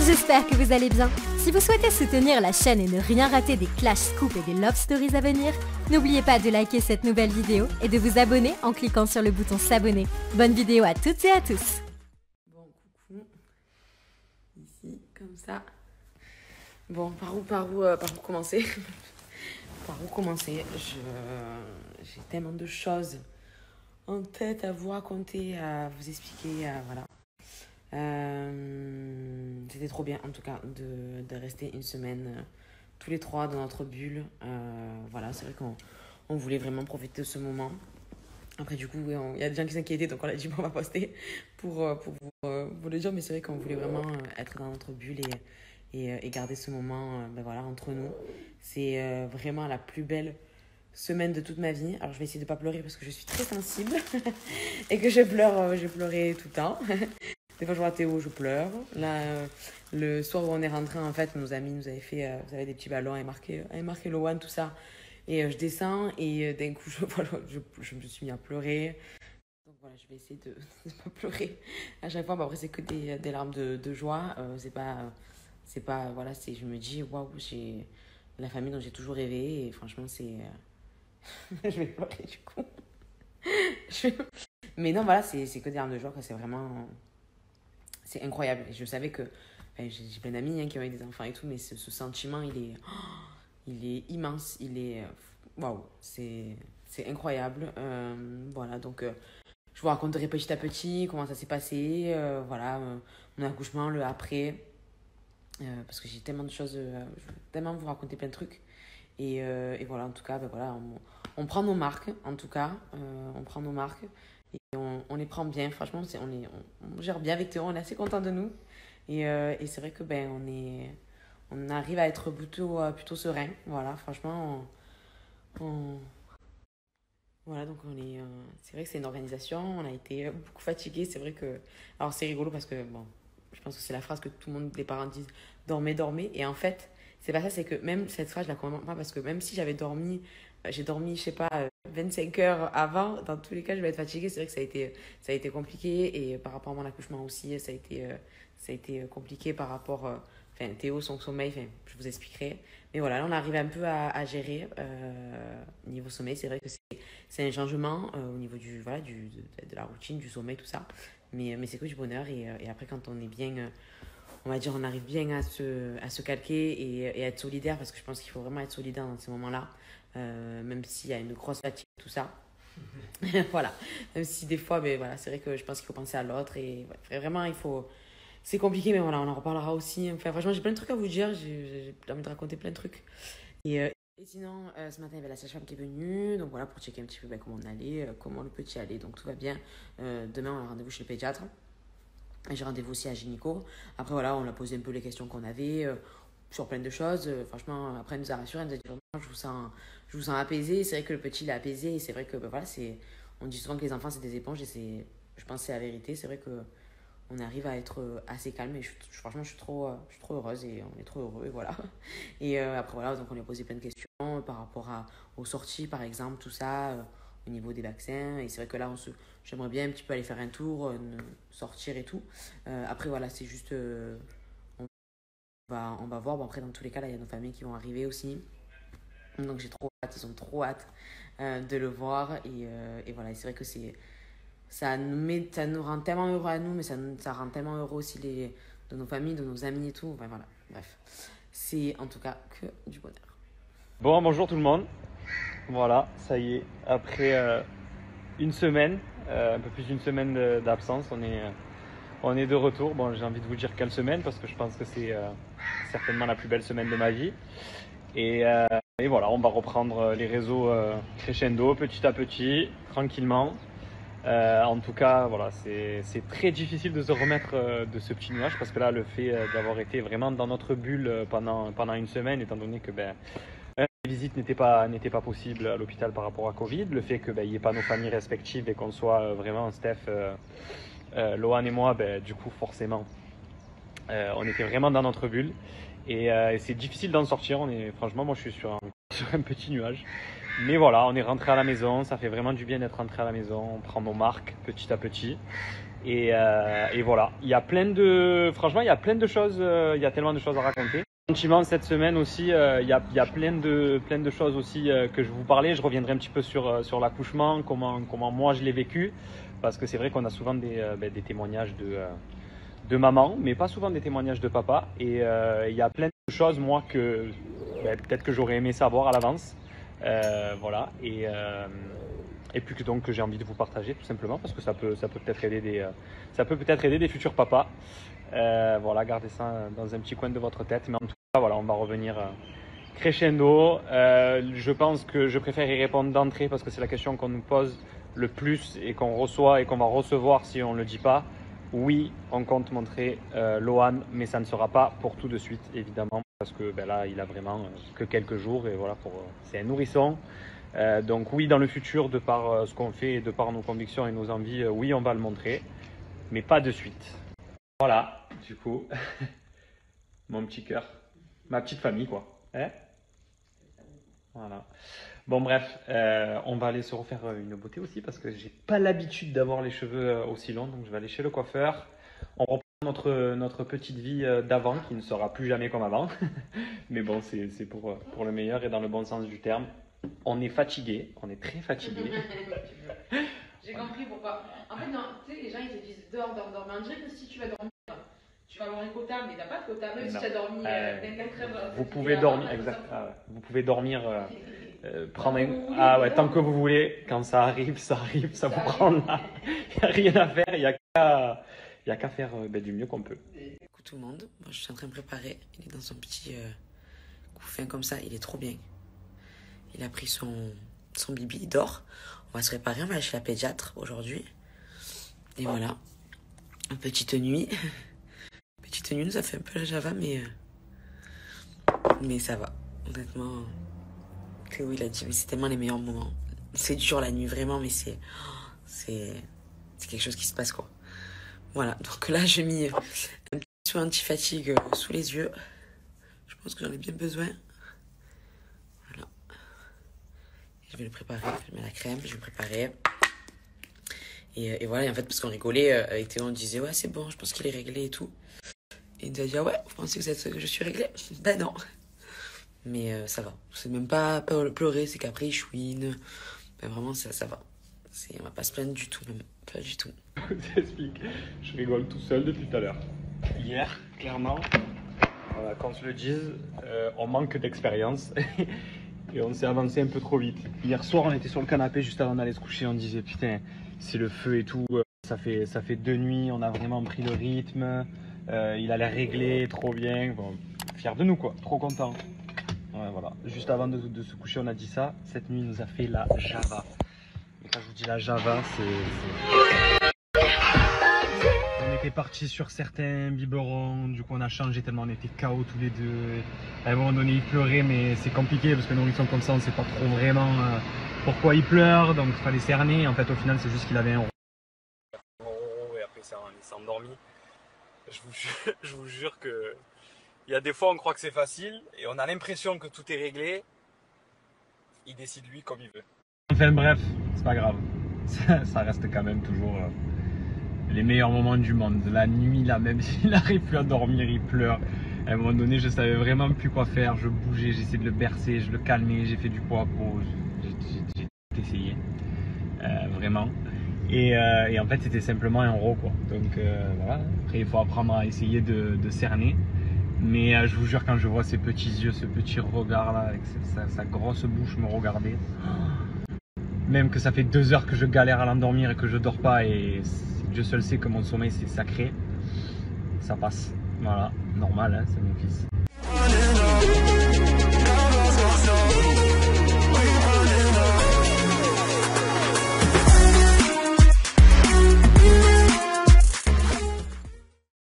J'espère que vous allez bien. Si vous souhaitez soutenir la chaîne et ne rien rater des Clash Scoop et des Love Stories à venir, n'oubliez pas de liker cette nouvelle vidéo et de vous abonner en cliquant sur le bouton s'abonner. Bonne vidéo à toutes et à tous. Bon, coucou. Ici, comme ça. Bon, par où commencer? Par où commencer? J'ai tellement de choses en tête à vous raconter, à vous expliquer, voilà. C'était trop bien en tout cas de rester une semaine tous les trois dans notre bulle. Voilà, c'est vrai qu'on voulait vraiment profiter de ce moment. Après du coup, il y a des gens qui s'inquiétaient, donc on a dit bon, on va poster pour vous le dire, mais c'est vrai qu'on voulait vraiment être dans notre bulle et garder ce moment voilà, entre nous. C'est vraiment la plus belle semaine de toute ma vie. Alors je vais essayer de ne pas pleurer parce que je suis très sensible et que je pleurais tout le temps. Des fois, je vois Théo, je pleure. Là, le soir où on est rentré, en fait, nos amis nous avaient fait vous savez, des petits ballons, avaient marqué le one, tout ça. Et je descends et d'un coup, je me suis mis à pleurer. Donc voilà, je vais essayer de ne pas pleurer à chaque fois. Bah, après, c'est que des larmes de joie. C'est pas, voilà, je me dis, waouh, j'ai la famille dont j'ai toujours rêvé. Et franchement, c'est... je vais pleurer du coup. Mais non, voilà, c'est que des larmes de joie, quoi. C'est vraiment... C'est incroyable. Et je savais que j'ai plein d'amis qui ont eu des enfants et tout, mais ce sentiment, il est immense. Il est waouh, c'est incroyable. Voilà, donc je vous raconterai petit à petit comment ça s'est passé. Voilà, mon accouchement, le après. Parce que j'ai tellement de choses, je veux tellement vous raconter plein de trucs. Et voilà, en tout cas, voilà, on prend nos marques, en tout cas. On prend nos marques. Et on les prend bien, franchement, on gère bien avec Théo, on est assez content de nous. Et c'est vrai que on arrive à être plutôt serein. Voilà, franchement, voilà, donc c'est vrai que c'est une organisation, on a été beaucoup fatigués. C'est vrai que, alors c'est rigolo parce que, bon, je pense que c'est la phrase que tout le monde, les parents disent, dormez, dormez. Et en fait, c'est pas ça, c'est que même cette phrase, je la comprends pas parce que même si j'ai dormi, je sais pas, 25 heures avant, dans tous les cas, je vais être fatiguée. C'est vrai que ça a été compliqué. Et par rapport à mon accouchement aussi, ça a été compliqué par rapport, Théo, son sommeil, je vous expliquerai. Mais voilà, là, on arrive un peu à gérer niveau sommeil. C'est vrai que c'est un changement au niveau de la routine, du sommeil, tout ça. Mais c'est que du bonheur. Et après, quand on est bien... on va dire, on arrive bien à se calquer et à être solidaire, parce que je pense qu'il faut vraiment être solidaire dans ces moments-là, même s'il y a une grosse fatigue, tout ça. Voilà, même si des fois, mais voilà, c'est vrai que je pense qu'il faut penser à l'autre et ouais, vraiment, c'est compliqué, mais voilà, on en reparlera aussi. Enfin, franchement, j'ai plein de trucs à vous dire, j'ai envie de raconter plein de trucs. Et sinon, ce matin, il y avait la sage-femme qui est venue, donc voilà, pour checker un petit peu comment on allait, comment le petit allait, donc tout va bien. Demain, on a rendez-vous chez le pédiatre. J'ai rendez-vous aussi à gynéco. Après, voilà, on a posé un peu les questions qu'on avait sur plein de choses. Franchement, après, elle nous a rassuré. Elle nous a dit vraiment, je vous sens apaisé. C'est vrai que le petit, il est apaisé. Et c'est vrai que, voilà, on dit souvent que les enfants, c'est des éponges. Et je pense que c'est la vérité. C'est vrai qu'on arrive à être assez calme. Et franchement, je suis trop heureuse et on est trop heureux. Et voilà. Et après, voilà, donc on lui a posé plein de questions par rapport aux sorties, par exemple, tout ça. Au niveau des vaccins. Et c'est vrai que là, j'aimerais bien un petit peu aller faire un tour, sortir et tout. Après, voilà, c'est juste... on va voir. Bon, après, dans tous les cas, là, il y a nos familles qui vont arriver aussi. Donc, j'ai trop hâte. Ils ont trop hâte de le voir. Et voilà, et c'est vrai que ça nous rend tellement heureux à nous, mais ça rend tellement heureux aussi de nos familles, de nos amis et tout. Enfin, voilà, bref. C'est en tout cas que du bonheur. Bon, bonjour tout le monde. Voilà, ça y est, après une semaine, un peu plus d'une semaine d'absence, on est de retour. Bon, j'ai envie de vous dire quelle semaine parce que je pense que c'est certainement la plus belle semaine de ma vie. Et voilà, on va reprendre les réseaux crescendo, petit à petit, tranquillement. En tout cas, voilà, c'est très difficile de se remettre de ce petit nuage parce que là, le fait d'avoir été vraiment dans notre bulle pendant une semaine, étant donné que les visites n'étaient pas possibles à l'hôpital par rapport à Covid. Le fait qu'il n'y ait pas nos familles respectives et qu'on soit vraiment Steph, Lohan et moi, du coup forcément, on était vraiment dans notre bulle. Et c'est difficile d'en sortir. Franchement, moi je suis sur un petit nuage. Mais voilà, on est rentré à la maison, ça fait vraiment du bien d'être rentré à la maison, on prend nos marques petit à petit. Et voilà, il y a plein de, franchement, il y a plein de choses, il y a tellement de choses à raconter. Sentiment cette semaine aussi, il y a plein de choses aussi que je vais vous parler. Je reviendrai un petit peu sur l'accouchement, comment moi je l'ai vécu, parce que c'est vrai qu'on a souvent des témoignages de maman, mais pas souvent des témoignages de papa. Et il y a plein de choses moi que peut-être que j'aurais aimé savoir à l'avance, voilà. Et puis donc que j'ai envie de vous partager tout simplement parce que ça peut peut-être aider des futurs papas. Voilà, gardez ça dans un petit coin de votre tête. Mais en tout cas, voilà, on va revenir crescendo. Je pense que je préfère y répondre d'entrée parce que c'est la question qu'on nous pose le plus et qu'on reçoit et qu'on va recevoir si on ne le dit pas. Oui, on compte montrer Lohan, mais ça ne sera pas pour tout de suite, évidemment, parce que là, il a vraiment que quelques jours et voilà, c'est un nourrisson. Donc oui, dans le futur, de par ce qu'on fait et de par nos convictions et nos envies, oui, on va le montrer, mais pas de suite. Voilà, du coup, mon petit cœur, ma petite famille, quoi. Hein? Voilà. Bon, bref, on va aller se refaire une beauté aussi parce que j'ai pas l'habitude d'avoir les cheveux aussi longs, donc je vais aller chez le coiffeur. On reprend notre petite vie d'avant qui ne sera plus jamais comme avant, mais bon, c'est pour le meilleur et dans le bon sens du terme. On est fatigué, on est très fatigué. J'ai compris pourquoi. En fait, non, tu sais, les gens ils te disent dors. Mais on dirait que si tu vas dormir, tu vas avoir un quota, mais t'as pas de quota, même si tu as dormi 24 heures. Vous pouvez dormir, exact. Vous pouvez dormir, prendre un. Tant que vous voulez. Quand ça arrive, ça vous prend là. Il n'y a rien à faire, il n'y a qu'à faire du mieux qu'on peut. Coucou tout le monde, moi je suis en train de préparer. Il est dans son petit couffin comme ça, il est trop bien. Il a pris son bibi, il dort. On va se préparer, on va aller chez la pédiatre aujourd'hui. Et voilà, une petite nuit. Petite nuit, nous a fait un peu la Java, mais ça va. Honnêtement, Théo il a dit, mais c'est tellement les meilleurs moments. C'est dur la nuit, vraiment, mais c'est quelque chose qui se passe, quoi. Voilà, donc là, j'ai mis un petit soin anti-fatigue sous les yeux. Je pense que j'en ai bien besoin. Je vais le préparer, je mets la crème, je vais le préparer. Et voilà, et en fait, parce qu'on rigolait avec Théo, on disait, ouais, c'est bon, je pense qu'il est réglé et tout. Et il nous a dit, ah ouais, vous pensez que je suis réglé? Ben non. Mais ça va. C'est même pas pleurer, c'est qu'après, il chouine. Ben vraiment, ça va. On va pas se plaindre du tout, même. Pas du tout. Je t'explique. Je rigole tout seul depuis tout à l'heure. Hier, clairement, voilà, qu'on se le dise, on manque d'expérience. Et on s'est avancé un peu trop vite. Hier soir, on était sur le canapé juste avant d'aller se coucher. On disait putain, c'est le feu et tout. Ça fait 2 nuits. On a vraiment pris le rythme. Il a l'air réglé, trop bien. Bon, fier de nous quoi, trop content. Ouais, voilà. Juste avant de se coucher, on a dit ça. Cette nuit, il nous a fait la Java. Et quand je vous dis la Java, c'est... On était partis sur certains biberons, du coup on a changé tellement on était KO tous les deux. À un moment donné il pleurait mais c'est compliqué parce que nourrisson comme ça on ne sait pas trop vraiment pourquoi il pleure, donc il fallait cerner. En fait au final c'est juste qu'il avait un et après il s'est endormi. Je vous jure que il y a des fois on croit que c'est facile et on a l'impression que tout est réglé. Il décide lui comme il veut. Enfin bref, c'est pas grave, ça reste quand même toujours... les meilleurs moments du monde. La nuit là, même s'il n'arrive plus à dormir, il pleure. À un moment donné, je savais vraiment plus quoi faire. Je bougeais, j'essayais de le bercer, je le calmais, j'ai fait du pot à pot. J'ai tout essayé. Vraiment. Et en fait, c'était simplement un ro quoi. Donc voilà. Après, il faut apprendre à essayer de cerner. Mais je vous jure, quand je vois ses petits yeux, ce petit regard là, avec sa grosse bouche me regarder. Même que ça fait 2 heures que je galère à l'endormir et que je dors pas et Dieu seul sait que mon sommeil c'est sacré, ça passe. Voilà, normal, hein, c'est mon fils.